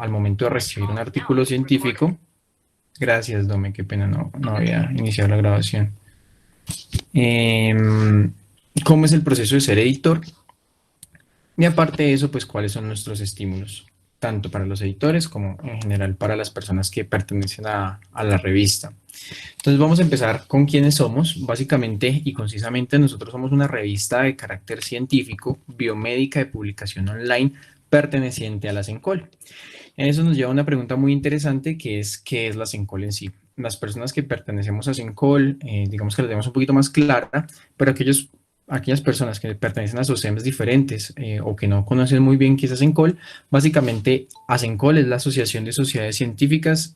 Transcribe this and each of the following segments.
al momento de recibir un artículo científico. Gracias, Dome, qué pena, no había iniciado la grabación. ¿Cómo es el proceso de ser editor? Y aparte de eso, pues cuáles son nuestros estímulos, tanto para los editores como en general para las personas que pertenecen a la revista. Entonces vamos a empezar con quiénes somos. Básicamente y concisamente nosotros somos una revista de carácter científico, biomédica de publicación online, perteneciente a la CENCOL. Eso nos lleva a una pregunta muy interesante que es ¿qué es la CENCOL en sí? Las personas que pertenecemos a CENCOL, digamos que la tenemos un poquito más clara, pero aquellas personas que pertenecen a SOCEMs diferentes o que no conocen muy bien qué es ASENCOL, básicamente ASENCOL es la Asociación de Sociedades Científicas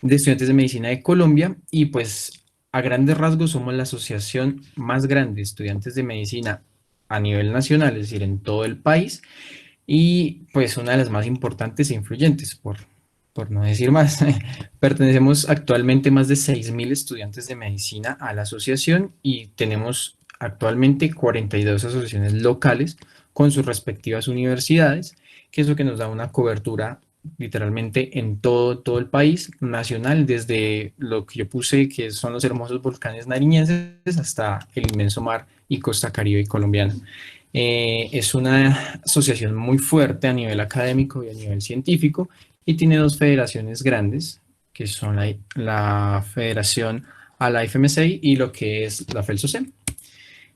de Estudiantes de Medicina de Colombia y pues a grandes rasgos somos la asociación más grande de estudiantes de medicina a nivel nacional, es decir, en todo el país, y pues una de las más importantes e influyentes, por no decir más. Pertenecemos actualmente más de 6.000 estudiantes de medicina a la asociación y tenemos actualmente 42 asociaciones locales con sus respectivas universidades, que es lo que nos da una cobertura literalmente en todo el país nacional, desde lo que yo puse que son los hermosos volcanes nariñenses hasta el inmenso mar y costa caribe colombiana. Es una asociación muy fuerte a nivel académico y a nivel científico y tiene dos federaciones grandes, que son la Federación a la FMCI y lo que es la FELSOCEM.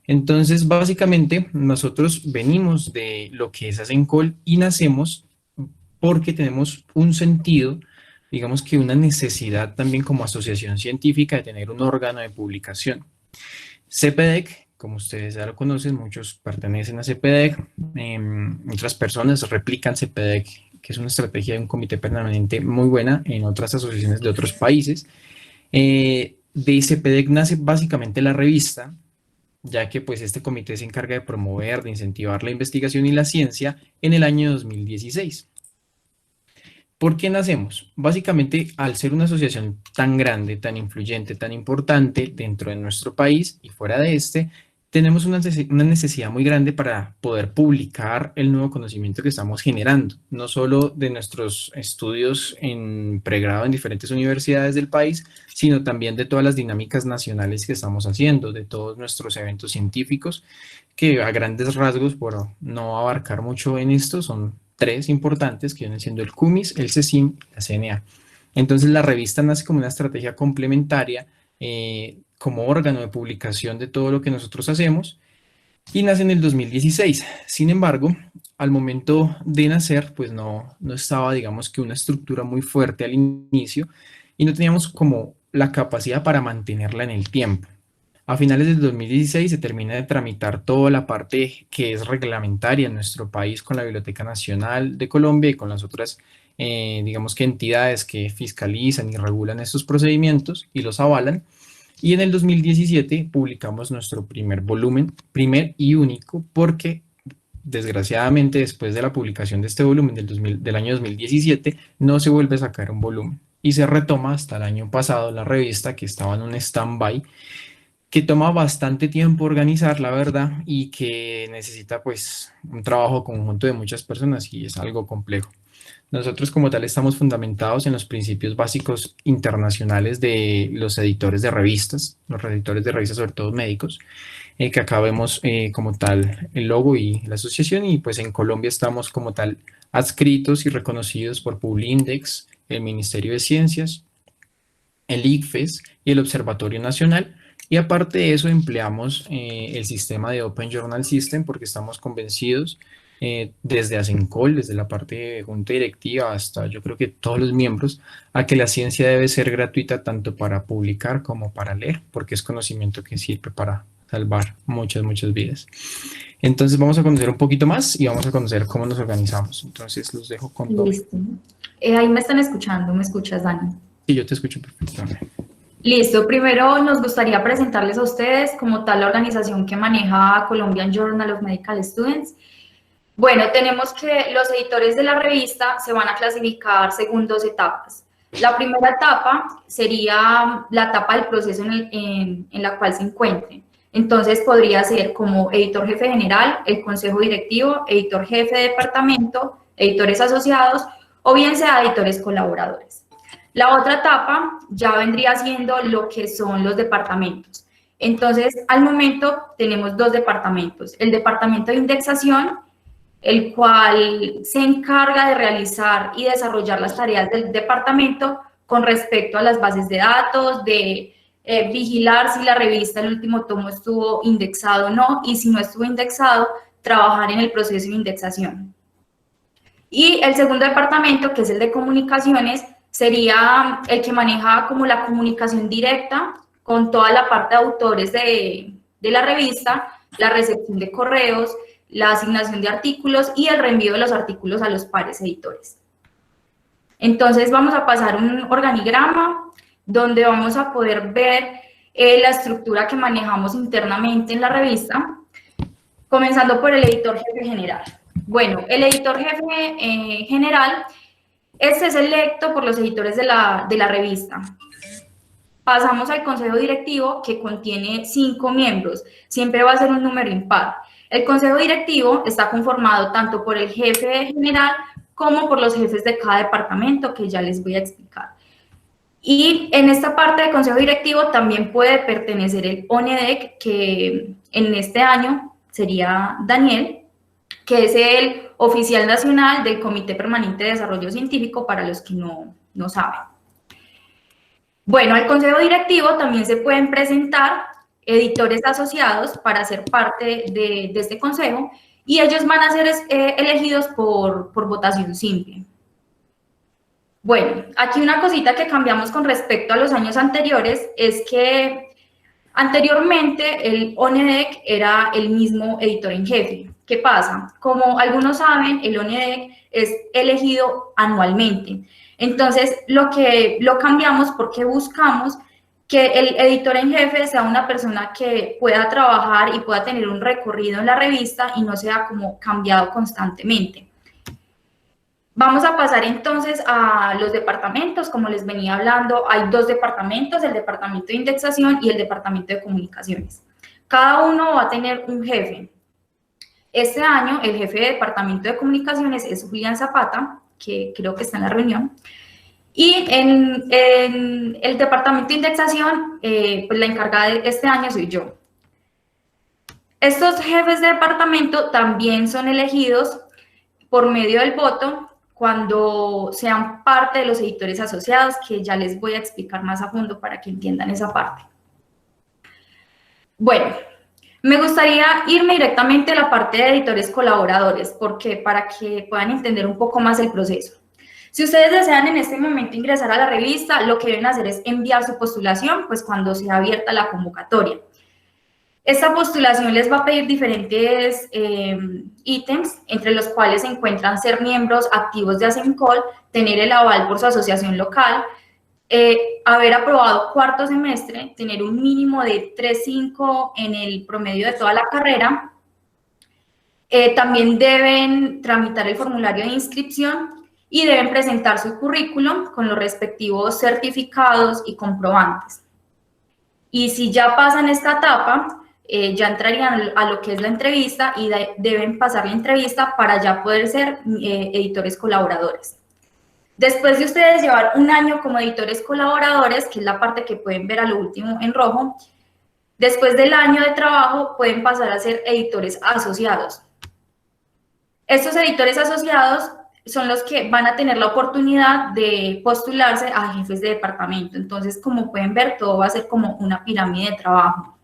Entonces, básicamente, nosotros venimos de lo que es ASENCOL y nacemos porque tenemos un sentido, digamos que una necesidad también como asociación científica de tener un órgano de publicación. CPDEC, como ustedes ya lo conocen, muchos pertenecen a CPDEC, otras personas replican CPDEC, que es una estrategia de un comité permanente muy buena en otras asociaciones de otros países. De CPDEC nace básicamente la revista, ya que pues este comité se encarga de promover, de incentivar la investigación y la ciencia en el año 2016. ¿Por qué nacemos? Básicamente, al ser una asociación tan grande, tan influyente, tan importante dentro de nuestro país y fuera de este, tenemos una necesidad muy grande para poder publicar el nuevo conocimiento que estamos generando, no solo de nuestros estudios en pregrado en diferentes universidades del país, sino también de todas las dinámicas nacionales que estamos haciendo, de todos nuestros eventos científicos, que a grandes rasgos, por no abarcar mucho en esto, son tres importantes que vienen siendo el CUMIS, el CECIM y la CNA. Entonces la revista nace como una estrategia complementaria, como órgano de publicación de todo lo que nosotros hacemos, y nace en el 2016. Sin embargo, al momento de nacer, pues no estaba, digamos que una estructura muy fuerte al inicio, y no teníamos como la capacidad para mantenerla en el tiempo. A finales del 2016 se termina de tramitar toda la parte que es reglamentaria en nuestro país con la Biblioteca Nacional de Colombia y con las otras, digamos que entidades que fiscalizan y regulan estos procedimientos y los avalan. Y en el 2017 publicamos nuestro primer volumen, primer y único, porque desgraciadamente después de la publicación de este volumen del año 2017 no se vuelve a sacar un volumen y se retoma hasta el año pasado la revista, que estaba en un stand-by, que toma bastante tiempo organizar, la verdad, y que necesita pues un trabajo conjunto de muchas personas y es algo complejo. Nosotros como tal estamos fundamentados en los principios básicos internacionales de los editores de revistas, los editores de revistas sobre todo médicos, que acá vemos como tal el logo y la asociación, y pues en Colombia estamos como tal adscritos y reconocidos por Publindex, el Ministerio de Ciencias, el ICFES y el Observatorio Nacional. Y aparte de eso empleamos el sistema de Open Journal System porque estamos convencidos desde ASENCOL, desde la parte de junta directiva hasta yo creo que todos los miembros, a que la ciencia debe ser gratuita tanto para publicar como para leer, porque es conocimiento que sirve para salvar muchas vidas. Entonces vamos a conocer un poquito más y vamos a conocer cómo nos organizamos. Entonces los dejo con todo. Listo. Ahí me están escuchando, ¿me escuchas, Dani? Sí, yo te escucho perfectamente. Listo, primero nos gustaría presentarles a ustedes como tal la organización que maneja Colombian Journal of Medical Students. Bueno, tenemos que los editores de la revista se van a clasificar según dos etapas. La primera etapa sería la etapa del proceso en la cual se encuentren. Entonces podría ser como editor jefe general, el consejo directivo, editor jefe de departamento, editores asociados o bien sea editores colaboradores. La otra etapa ya vendría siendo lo que son los departamentos. Entonces, al momento tenemos dos departamentos, el departamento de indexación, el cual se encarga de realizar y desarrollar las tareas del departamento con respecto a las bases de datos, de vigilar si la revista, el último tomo, estuvo indexado o no, y si no estuvo indexado, trabajar en el proceso de indexación. Y el segundo departamento, que es el de comunicaciones, sería el que maneja como la comunicación directa con toda la parte de autores de la revista, la recepción de correos, la asignación de artículos y el reenvío de los artículos a los pares editores. Entonces vamos a pasar un organigrama donde vamos a poder ver la estructura que manejamos internamente en la revista, comenzando por el editor jefe general. Bueno, el editor jefe general, este es electo por los editores de la revista. Pasamos al consejo directivo, que contiene 5 miembros, siempre va a ser un número impar. El consejo directivo está conformado tanto por el jefe general como por los jefes de cada departamento, que ya les voy a explicar. Y en esta parte del consejo directivo también puede pertenecer el ONEDEC, que en este año sería Daniel, que es el oficial nacional del Comité Permanente de Desarrollo Científico, para los que no saben. Bueno, al consejo directivo también se pueden presentar editores asociados para ser parte de este consejo, y ellos van a ser elegidos por votación simple. Bueno, aquí una cosita que cambiamos con respecto a los años anteriores es que anteriormente el ONEDEC era el mismo editor en jefe. ¿Qué pasa? Como algunos saben, el ONEDEC es elegido anualmente. Entonces, lo cambiamos porque buscamos que el editor en jefe sea una persona que pueda trabajar y pueda tener un recorrido en la revista y no sea como cambiado constantemente. Vamos a pasar entonces a los departamentos. Como les venía hablando, hay 2 departamentos, el departamento de indexación y el departamento de comunicaciones. Cada uno va a tener un jefe. Este año el jefe de departamento de comunicaciones es Julián Zapata, que creo que está en la reunión. Y en el departamento de indexación, pues la encargada de este año soy yo. Estos jefes de departamento también son elegidos por medio del voto cuando sean parte de los editores asociados, que ya les voy a explicar más a fondo para que entiendan esa parte. Bueno, me gustaría irme directamente a la parte de editores colaboradores, porque para que puedan entender un poco más el proceso. Si ustedes desean en este momento ingresar a la revista, lo que deben hacer es enviar su postulación, pues cuando sea abierta la convocatoria. Esta postulación les va a pedir diferentes ítems, entre los cuales se encuentran ser miembros activos de ASEMCOL, tener el aval por su asociación local, haber aprobado cuarto semestre, tener un mínimo de 3.5 en el promedio de toda la carrera. También deben tramitar el formulario de inscripción y deben presentar su currículum con los respectivos certificados y comprobantes. Y si ya pasan esta etapa, ya entrarían a lo que es la entrevista y deben pasar la entrevista para ya poder ser editores colaboradores. Después de ustedes llevar un año como editores colaboradores, que es la parte que pueden ver a lo último en rojo, después del año de trabajo pueden pasar a ser editores asociados. Estos editores asociados son los que van a tener la oportunidad de postularse a jefes de departamento. Entonces, como pueden ver, todo va a ser como una pirámide de trabajo.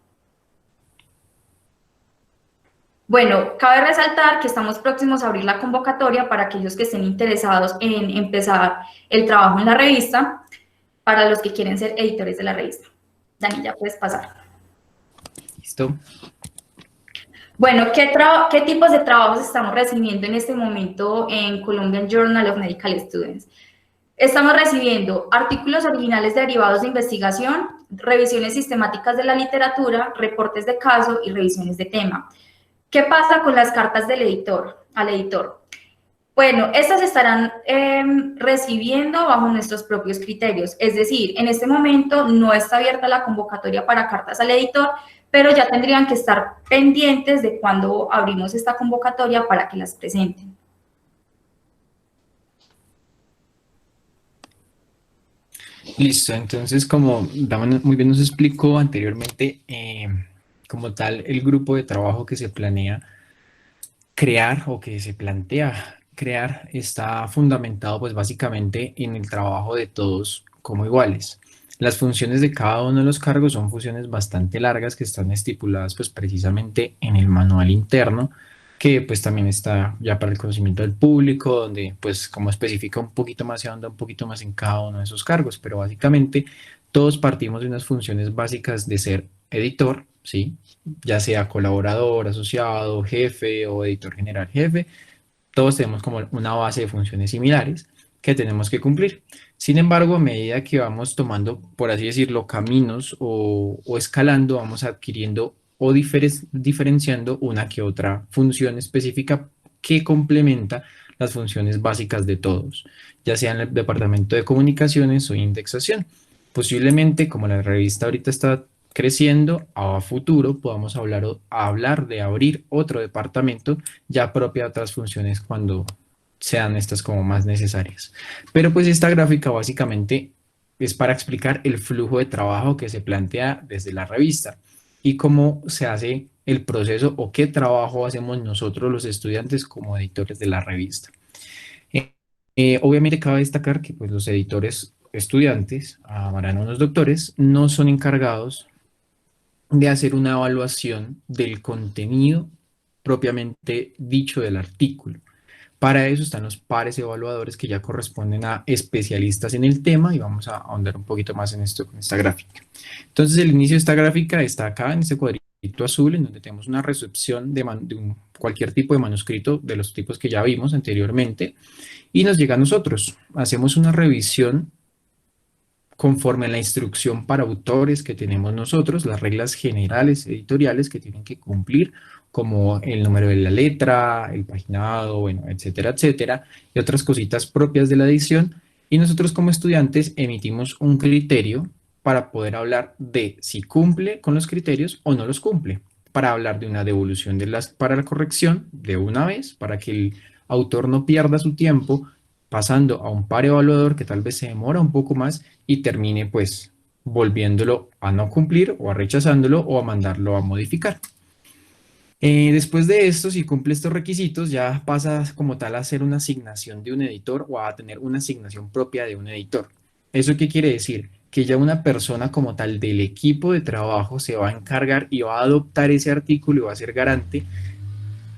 Bueno, cabe resaltar que estamos próximos a abrir la convocatoria para aquellos que estén interesados en empezar el trabajo en la revista, para los que quieren ser editores de la revista. Dani, ya puedes pasar. Listo. Bueno, ¿qué tipos de trabajos estamos recibiendo en este momento en Colombian Journal of Medical Students? Estamos recibiendo artículos originales derivados de investigación, revisiones sistemáticas de la literatura, reportes de caso y revisiones de tema. ¿Qué pasa con las cartas del editor, al editor? Bueno, estas estarán recibiendo bajo nuestros propios criterios. Es decir, en este momento no está abierta la convocatoria para cartas al editor, pero ya tendrían que estar pendientes de cuando abrimos esta convocatoria para que las presenten. Listo, entonces como Dama muy bien nos explicó anteriormente, como tal, el grupo de trabajo que se planea crear o que se plantea crear está fundamentado pues básicamente en el trabajo de todos como iguales. Las funciones de cada uno de los cargos son funciones bastante largas que están estipuladas pues precisamente en el manual interno, que pues también está ya para el conocimiento del público, donde pues como especifica un poquito más, se ahonda un poquito más en cada uno de esos cargos, pero básicamente todos partimos de unas funciones básicas de ser editor, ¿sí? Ya sea colaborador, asociado, jefe o editor general jefe, todos tenemos como una base de funciones similares que tenemos que cumplir. Sin embargo, a medida que vamos tomando, por así decirlo, caminos o escalando, vamos adquiriendo o diferenciando una que otra función específica que complementa las funciones básicas de todos, ya sea en el departamento de comunicaciones o indexación. Posiblemente, como la revista ahorita está creciendo, a futuro podamos hablar de abrir otro departamento ya propia de otras funciones cuando sean estas como más necesarias. Pero pues esta gráfica básicamente es para explicar el flujo de trabajo que se plantea desde la revista y cómo se hace el proceso o qué trabajo hacemos nosotros los estudiantes como editores de la revista. Obviamente cabe destacar que pues, los editores estudiantes, ahora no los doctores, no son encargados de hacer una evaluación del contenido propiamente dicho del artículo. Para eso están los pares evaluadores que ya corresponden a especialistas en el tema y vamos a ahondar un poquito más en esto con esta gráfica. Entonces el inicio de esta gráfica está acá en este cuadrito azul en donde tenemos una recepción de cualquier tipo de manuscrito de los tipos que ya vimos anteriormente y nos llega a nosotros. Hacemos una revisión conforme a la instrucción para autores que tenemos nosotros, las reglas generales editoriales que tienen que cumplir, como el número de la letra, el paginado, bueno, etcétera, etcétera, y otras cositas propias de la edición. Y nosotros como estudiantes emitimos un criterio para poder hablar de si cumple con los criterios o no los cumple, para hablar de una devolución para la corrección de una vez, para que el autor no pierda su tiempo pasando a un par evaluador que tal vez se demora un poco más y termine pues volviéndolo a no cumplir o a rechazándolo o a mandarlo a modificar. Después de esto, si cumple estos requisitos, ya pasa como tal a ser una asignación de un editor o a tener una asignación propia de un editor. ¿Eso qué quiere decir? Que ya una persona como tal del equipo de trabajo se va a encargar y va a adoptar ese artículo y va a ser garante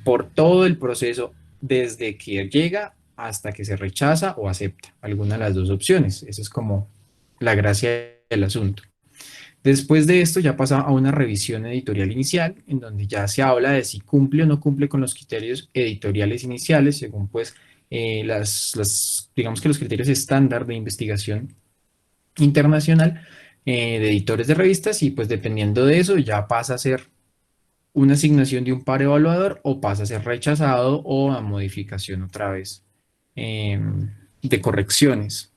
por todo el proceso desde que llega hasta que se rechaza o acepta alguna de las dos opciones. Esa es como la gracia del asunto. Después de esto ya pasa a una revisión editorial inicial, en donde ya se habla de si cumple o no cumple con los criterios editoriales iniciales, según pues digamos que los criterios estándar de investigación internacional de editores de revistas, y pues dependiendo de eso ya pasa a ser una asignación de un par evaluador o pasa a ser rechazado o a modificación otra vez de correcciones.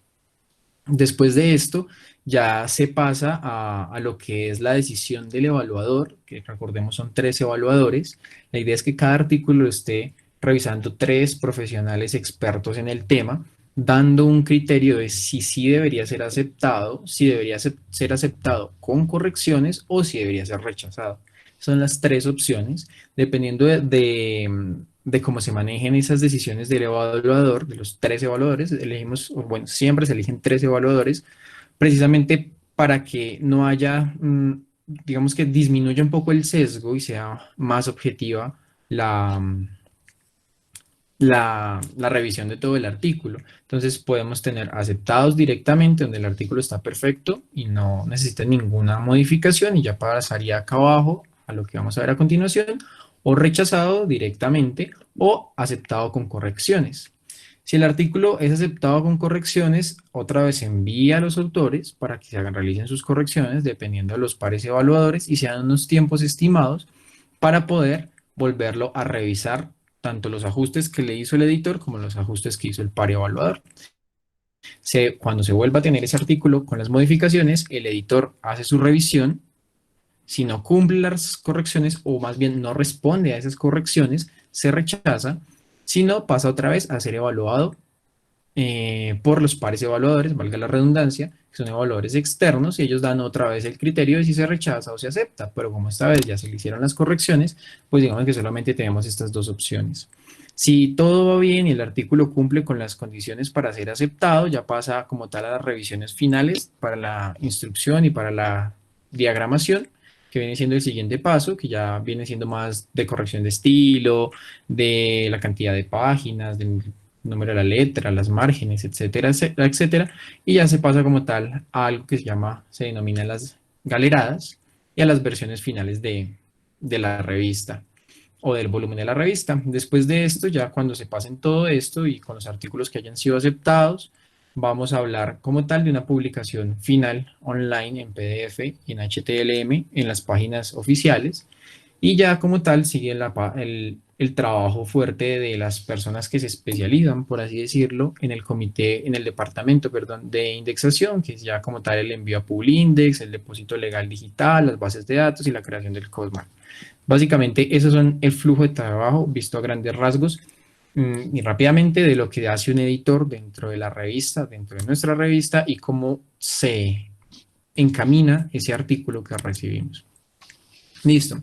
Después de esto, ya se pasa a lo que es la decisión del evaluador, que recordemos son 3 evaluadores. La idea es que cada artículo esté revisando 3 profesionales expertos en el tema, dando un criterio de si sí debería ser aceptado, si debería ser aceptado con correcciones o si debería ser rechazado. Son las 3 opciones, dependiendo de cómo se manejen esas decisiones del evaluador, de los 3 evaluadores, elegimos, bueno, siempre se eligen 3 evaluadores, precisamente para que no haya, digamos que disminuya un poco el sesgo y sea más objetiva la revisión de todo el artículo. Entonces podemos tener aceptados directamente, donde el artículo está perfecto y no necesita ninguna modificación y ya pasaría acá abajo a lo que vamos a ver a continuación, o rechazado directamente o aceptado con correcciones. Si el artículo es aceptado con correcciones, otra vez se envía a los autores para que realicen sus correcciones dependiendo de los pares evaluadores y sean unos tiempos estimados para poder volverlo a revisar tanto los ajustes que le hizo el editor como los ajustes que hizo el par evaluador. Cuando se vuelva a tener ese artículo con las modificaciones, el editor hace su revisión. Si no cumple las correcciones o más bien no responde a esas correcciones, se rechaza. Si no, pasa otra vez a ser evaluado por los pares evaluadores, valga la redundancia, que son evaluadores externos, y ellos dan otra vez el criterio de si se rechaza o se acepta, pero como esta vez ya se le hicieron las correcciones, pues digamos que solamente tenemos estas dos opciones. Si todo va bien y el artículo cumple con las condiciones para ser aceptado, ya pasa como tal a las revisiones finales para la instrucción y para la diagramación, que viene siendo el siguiente paso, que ya viene siendo más de corrección de estilo, de la cantidad de páginas, del número de la letra, las márgenes, etcétera, etcétera, etcétera, y ya se pasa como tal a algo que se denomina las galeradas y a las versiones finales de la revista o del volumen de la revista. Después de esto, ya cuando se pasen todo esto y con los artículos que hayan sido aceptados, vamos a hablar como tal de una publicación final online en PDF y en HTML en las páginas oficiales. Y ya como tal sigue el trabajo fuerte de las personas que se especializan, por así decirlo, en el comité, en el departamento, perdón, de indexación, que es ya como tal el envío a Publindex, el depósito legal digital, las bases de datos y la creación del COSMAR. Básicamente, esos son el flujo de trabajo visto a grandes rasgos y rápidamente de lo que hace un editor dentro de la revista, dentro de nuestra revista y cómo se encamina ese artículo que recibimos. Listo.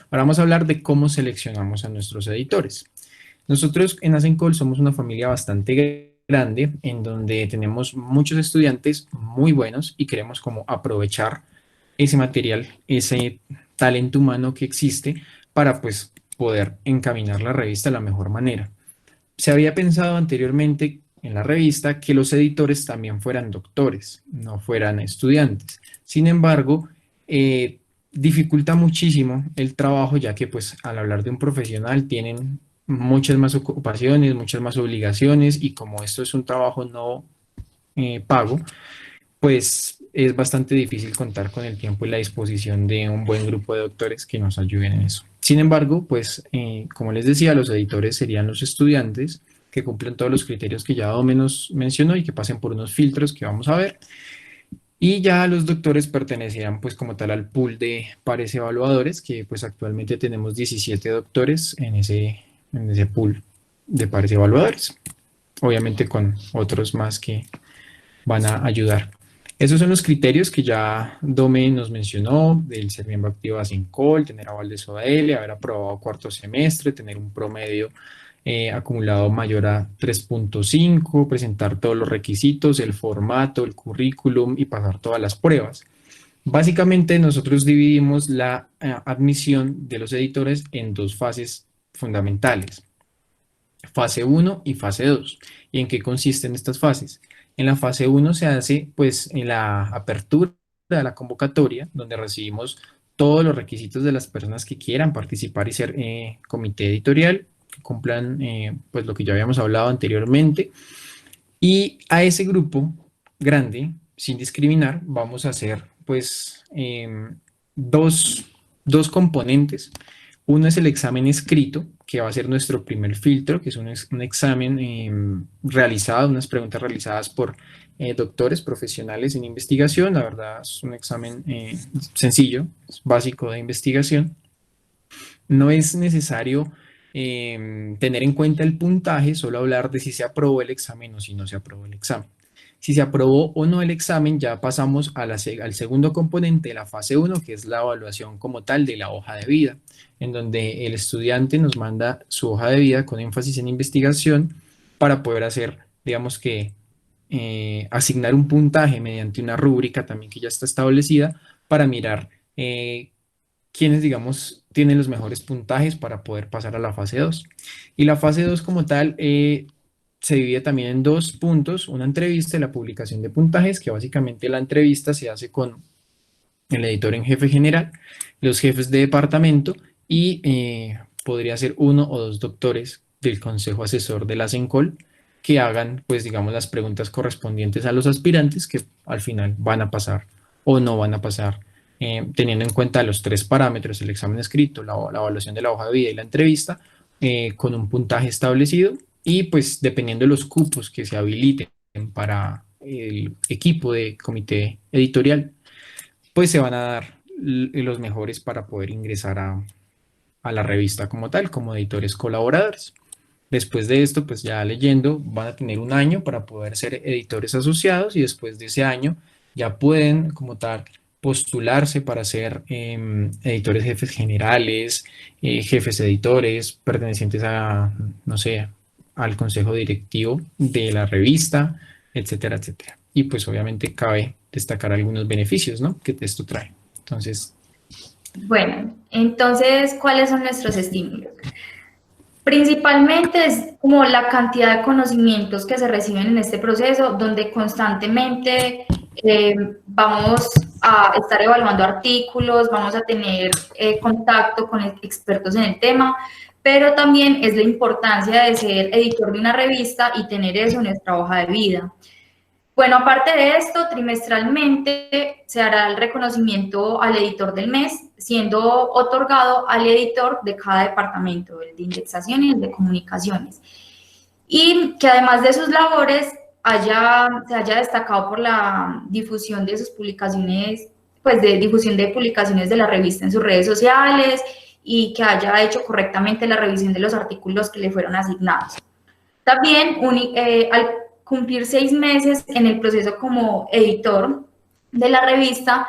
Ahora vamos a hablar de cómo seleccionamos a nuestros editores. Nosotros en Asencol somos una familia bastante grande en donde tenemos muchos estudiantes muy buenos y queremos como aprovechar ese material, ese talento humano que existe para pues poder encaminar la revista de la mejor manera. Se había pensado anteriormente en la revista que los editores también fueran doctores, no fueran estudiantes. Sin embargo, dificulta muchísimo el trabajo, ya que pues al hablar de un profesional tienen muchas más ocupaciones, muchas más obligaciones, y como esto es un trabajo no pago, pues es bastante difícil contar con el tiempo y la disposición de un buen grupo de doctores que nos ayuden en eso. Sin embargo, pues como les decía, los editores serían los estudiantes que cumplen todos los criterios que ya Dome nos mencionó y que pasen por unos filtros que vamos a ver. Y ya los doctores pertenecerían pues como tal al pool de pares evaluadores, que pues actualmente tenemos 17 doctores en ese pool de pares evaluadores. Obviamente con otros más que van a ayudar. Esos son los criterios que ya Dome nos mencionó, del ser miembro activo de Asencol, tener aval de SOAL, haber aprobado cuarto semestre, tener un promedio acumulado mayor a 3.5, presentar todos los requisitos, el formato, el currículum y pasar todas las pruebas. Básicamente nosotros dividimos la admisión de los editores en dos fases fundamentales, fase 1 y fase 2. ¿Y en qué consisten estas fases? En la fase 1 se hace pues en la apertura de la convocatoria, donde recibimos todos los requisitos de las personas que quieran participar y ser comité editorial, que cumplan pues lo que ya habíamos hablado anteriormente. Y a ese grupo grande, sin discriminar, vamos a hacer pues dos componentes. Uno es el examen escrito, que va a ser nuestro primer filtro, que es un examen realizado, unas preguntas realizadas por doctores profesionales en investigación. La verdad es un examen sencillo, es básico de investigación. No es necesario tener en cuenta el puntaje, solo hablar de si se aprobó el examen o si no se aprobó el examen. Si se aprobó o no el examen, ya pasamos a al segundo componente de la fase 1, que es la evaluación como tal de la hoja de vida, en donde el estudiante nos manda su hoja de vida con énfasis en investigación para poder hacer, digamos que, asignar un puntaje mediante una rúbrica también que ya está establecida para mirar quiénes, digamos, tienen los mejores puntajes para poder pasar a la fase 2. Y la fase 2 como tal se divide también en dos puntos, una entrevista y la publicación de puntajes, que básicamente la entrevista se hace con el editor en jefe general, los jefes de departamento y podría ser uno o dos doctores del consejo asesor de la Asencol que hagan, pues digamos, las preguntas correspondientes a los aspirantes que al final van a pasar o no van a pasar, teniendo en cuenta los tres parámetros, el examen escrito, la evaluación de la hoja de vida y la entrevista, con un puntaje establecido y pues dependiendo de los cupos que se habiliten para el equipo de comité editorial, pues se van a dar los mejores para poder ingresar a la revista como tal, como editores colaboradores. Después de esto, pues ya leyendo, van a tener un año para poder ser editores asociados y después de ese año ya pueden como tal postularse para ser editores jefes generales, jefes editores, pertenecientes a, no sé, al consejo directivo de la revista, etcétera, etcétera. Y pues obviamente cabe destacar algunos beneficios, ¿no?, que esto trae. Entonces, Bueno, entonces, ¿cuáles son nuestros estímulos? Principalmente es como la cantidad de conocimientos que se reciben en este proceso, donde constantemente vamos a estar evaluando artículos, vamos a tener contacto con expertos en el tema, pero también es la importancia de ser editor de una revista y tener eso en nuestra hoja de vida. Bueno, aparte de esto, trimestralmente se hará el reconocimiento al editor del mes, siendo otorgado al editor de cada departamento, el de indexación y el de comunicaciones. Y que además de sus labores se haya destacado por la difusión de sus publicaciones, pues de difusión de publicaciones de la revista en sus redes sociales y que haya hecho correctamente la revisión de los artículos que le fueron asignados. También, al cumplir 6 meses en el proceso como editor de la revista,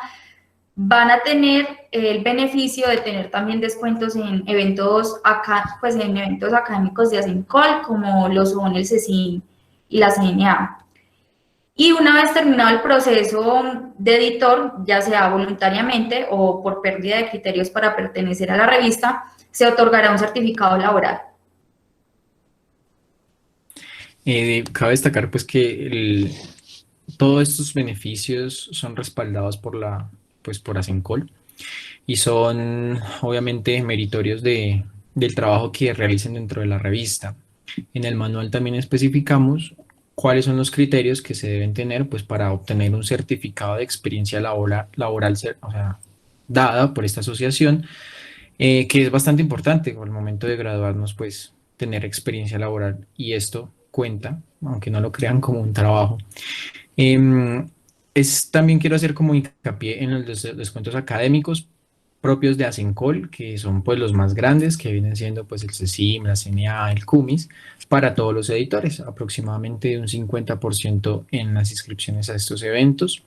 van a tener el beneficio de tener también descuentos en eventos, pues en eventos académicos de ASENCOL, como lo son el CECIN y la CNA. Y una vez terminado el proceso de editor, ya sea voluntariamente o por pérdida de criterios para pertenecer a la revista, se otorgará un certificado laboral. Cabe destacar pues que todos estos beneficios son respaldados pues, por ASENCOL y son obviamente meritorios del trabajo que realicen dentro de la revista. En el manual también especificamos cuáles son los criterios que se deben tener pues, para obtener un certificado de experiencia laboral, o sea, dada por esta asociación, que es bastante importante al momento de graduarnos, pues tener experiencia laboral, y esto cuenta, aunque no lo crean, como un trabajo. También quiero hacer como hincapié en los descuentos académicos propios de ASENCOL, que son pues los más grandes, que vienen siendo pues el CECIM, la CNA, el CUMIS, para todos los editores, aproximadamente un 50% en las inscripciones a estos eventos.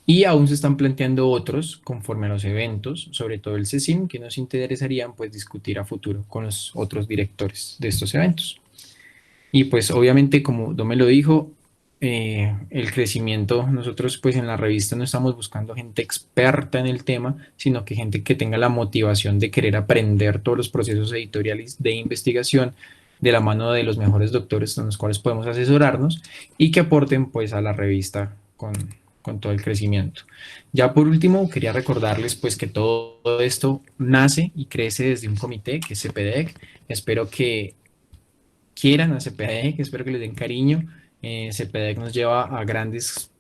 Y aún se están planteando otros conforme a los eventos, sobre todo el CECIM, que nos interesarían pues discutir a futuro con los otros directores de estos eventos. Y pues obviamente, como Dome lo dijo, el crecimiento, nosotros pues en la revista no estamos buscando gente experta en el tema, sino que gente que tenga la motivación de querer aprender todos los procesos editoriales de investigación de la mano de los mejores doctores con los cuales podemos asesorarnos y que aporten pues a la revista con todo el crecimiento. Ya por último, quería recordarles pues que todo esto nace y crece desde un comité que es CPDEC. Espero que quieran a CPDEC, espero que les den cariño. CPDEC nos lleva a grandes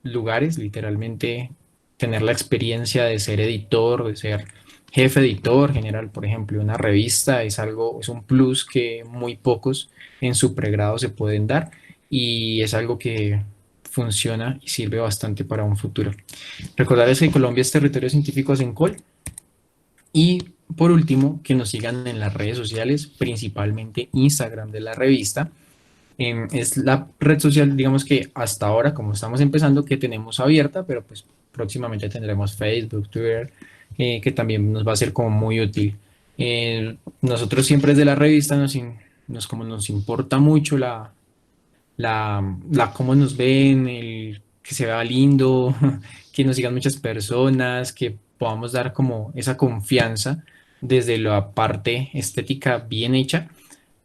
lugares, literalmente tener la experiencia de ser editor, de ser jefe editor general, por ejemplo, una revista es un plus que muy pocos en su pregrado se pueden dar y es algo que funciona y sirve bastante para un futuro. Recordarles que Colombia es territorio científico ASENCOL y por último que nos sigan en las redes sociales, principalmente Instagram de la revista. Es la red social, digamos que hasta ahora, como estamos empezando, que tenemos abierta, pero pues próximamente tendremos Facebook, Twitter, que también nos va a ser como muy útil. Nosotros siempre desde la revista como nos importa mucho cómo nos ven, que se vea lindo, que nos sigan muchas personas, que podamos dar como esa confianza desde la parte estética bien hecha,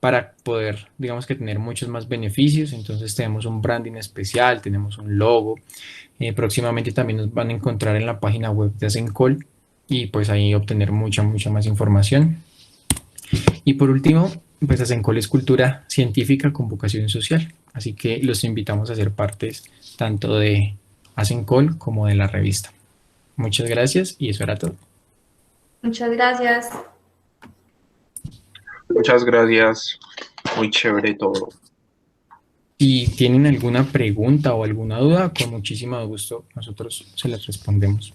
para poder, digamos que tener muchos más beneficios. Entonces tenemos un branding especial, tenemos un logo. Próximamente también nos van a encontrar en la página web de ASENCOL y pues ahí obtener mucha más información. Y por último, pues ASENCOL es cultura científica con vocación social. Así que los invitamos a ser partes tanto de ASENCOL como de la revista. Muchas gracias y eso era todo. Muchas gracias. Muchas gracias, muy chévere todo. Si tienen alguna pregunta o alguna duda, con muchísimo gusto nosotros se las respondemos.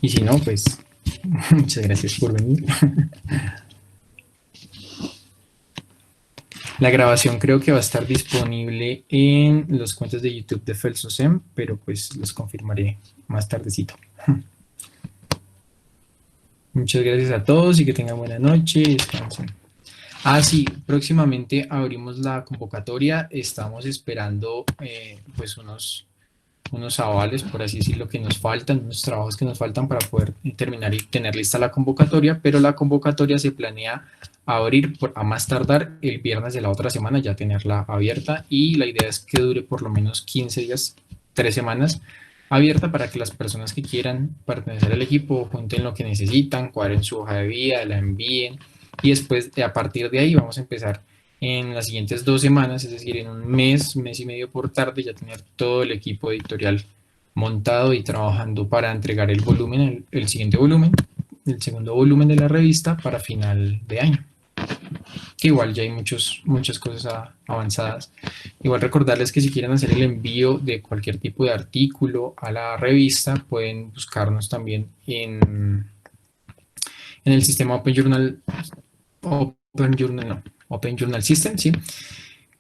Y si no, pues Muchas gracias por venir. La grabación creo que va a estar disponible en los cuentos de YouTube de Felsosem, pero pues los confirmaré más tardecito. Muchas gracias a todos y que tengan buena noche. Descansen. Sí, próximamente abrimos la convocatoria. Estamos esperando pues unos avales, por así decirlo, que nos faltan, unos trabajos que nos faltan para poder terminar y tener lista la convocatoria, pero la convocatoria se planea abrir a más tardar el viernes de la otra semana, ya tenerla abierta, y la idea es que dure por lo menos 15 días, 3 semanas, abierta para que las personas que quieran pertenecer al equipo junten lo que necesitan, cuadren su hoja de vida, la envíen, y después a partir de ahí vamos a empezar en las siguientes 2 semanas, es decir, en un mes y medio por tarde, ya tener todo el equipo editorial montado y trabajando para entregar el volumen, el siguiente volumen, el segundo volumen de la revista para final de año. Que igual ya hay muchas cosas avanzadas. Igual recordarles que si quieren hacer el envío de cualquier tipo de artículo a la revista, pueden buscarnos también en el sistema Open Journal System, ¿sí?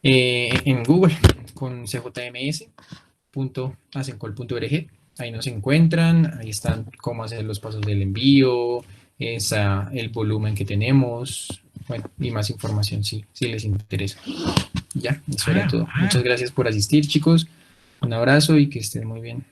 En Google, con cjms.asencol.org, ahí nos encuentran, ahí están cómo hacer los pasos del envío, el volumen que tenemos, bueno, y más información si les interesa. Ya, eso era todo. Muchas gracias por asistir, chicos, un abrazo y que estén muy bien.